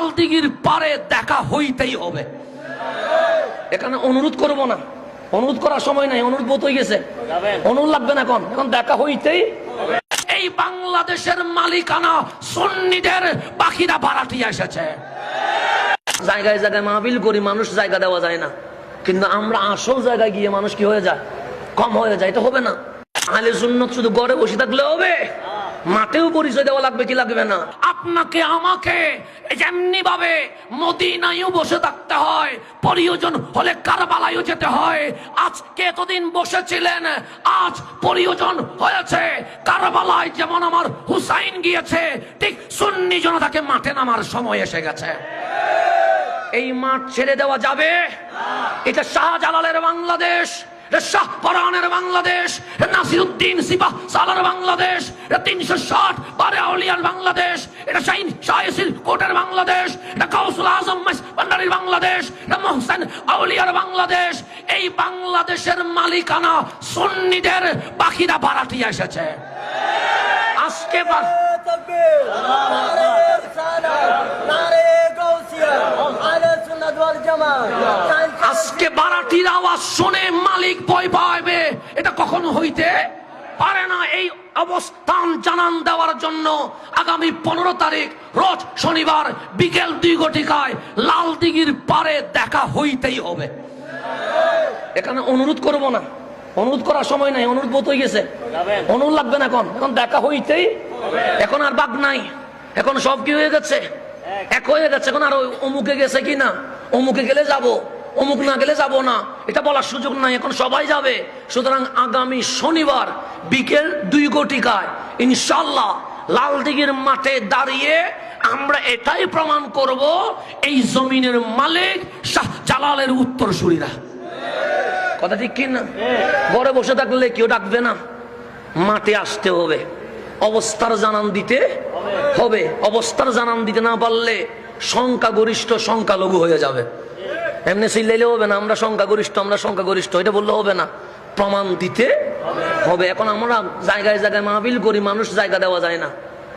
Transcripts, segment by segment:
লাল দিঘির পারে দেখা হইতেই হবে। এখানে অনুরোধ করব না, অনুরোধ করার সময় নাই, অনুরোধ বোধ হয়ে গেছে, অনুরোধ লাগবে না, এখন দেখা হইতেই। এই বাংলাদেশের মালিকানা সুন্নিদের, বাকিরা ভাড়াটিয়া এসেছে। জায়গায় জায়গায় মাহফিল করি, মানুষ জায়গা দেওয়া যায় না, কিন্তু আমরা আসল জায়গায় গিয়ে মানুষ কি হয়ে যায়, কম হয়ে যায়। এটা হবে না। আহলে সুন্নাত শুধু ঘরে বসে থাকলে হবে, মাঠেও পরিচয় দেওয়া লাগবে কি লাগবে না। আপনাকে আমাকে যেমনি ভাবে মদিনায়ও বসে থাকতে হয়, প্রয়োজন হলে কারবালায়ও যেতে হয়। আজকে এতদিন বসেছিলেন, আজ প্রয়োজন হয়েছে কারবালায় যেমন আমার হুসাইন গিয়েছে, ঠিক সুন্নি জনতাকে মাঠে নামার সময় এসে গেছে। এই মাঠ ছেড়ে দেওয়া যাবে? এটা শাহজালালের বাংলাদেশ, শাহপরানের বাংলাদেশ, নাসিরউদ্দিন সিপাহ সালার বাংলাদেশ, 360 বারে আউলিয়ার বাংলাদেশ, এটা শাহিন শাহেসির কোটের বাংলাদেশ, এটা কাউসুল আজম ভান্ডারীর বাংলাদেশ, এটা মোহসেন আউলিয়ার বাংলাদেশ। এই বাংলাদেশের মালিকানা সুন্নিদের, বাকিরা ভাড়াটিয়া এসেছে। আজকে আজকে বারাটির আওয়াজ শুনে মালিক ভয় পাবে, এটা কখনো হইতে পারে না। এই অবস্থান জানান দেওয়ার জন্য আগামী 15 তারিখ রোজ শনিবার বিকেল 2 ঘটিকায় লাল দিঘির পারে দেখা হইতেই হবে। এখানে অনুরোধ করব না, অনুরোধ করার সময় নাই, অনুরোধ বোধ হয়ে গেছে, অনুরোধ লাগবে না, এখন দেখা হইতেই। এখন আর বাগ নাই, এখন সব কি হয়ে গেছে, এক হয়ে গেছে। এখন আর অমুকে গেছে কি না, অমুকে গেলে যাব, অমুক না গেলে যাব না, এটা বলার সুযোগ নাই, এখন সবাই যাবে। সুতরাং আগামী শনিবার বিকেল 2 ঘটিকায় ইনশাআল্লাহ লাল দিঘির মাঠে দাঁড়িয়ে আমরা এটাই প্রমাণ করব, এই জমিনের মালিক শাহজালালের উত্তরসূরিরা। কথা ঠিক কি না? ঘরে বসে থাকলে কেউ ডাকবে না, মাঠে আসতে হবে, অবস্থার জানান দিতে হবে। অবস্থার জানান দিতে না পারলে সংখ্যাগরিষ্ঠ সংখ্যালঘু হয়ে যাবে। এমনি চিল্লাইলে হবে না, আমরা সংখ্যাগরিষ্ঠ, আমরা সংখ্যাগরিষ্ঠ, এটা বললে হবে না, প্রমাণ দিতে হবে। এখন আমরা জায়গায় জায়গায় মাহফিল করি, মানুষ জায়গা দেওয়া যায় না,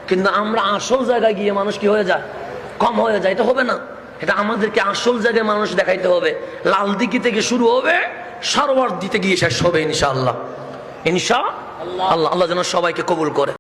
কিন্তু আমরা আসল জায়গায় গিয়ে মানুষ কি হয়ে যায়, কম হয়ে যায়। এটা হবে না, এটা আমাদেরকে আসল জায়গায় মানুষ দেখাইতে হবে। লাল দিঘি থেকে শুরু হবে, সরোয়ার দিতে গিয়ে শেষ হবে ইনশাআল্লাহ। ইনশাআল্লাহ, আল্লাহ যেন সবাইকে কবুল করে।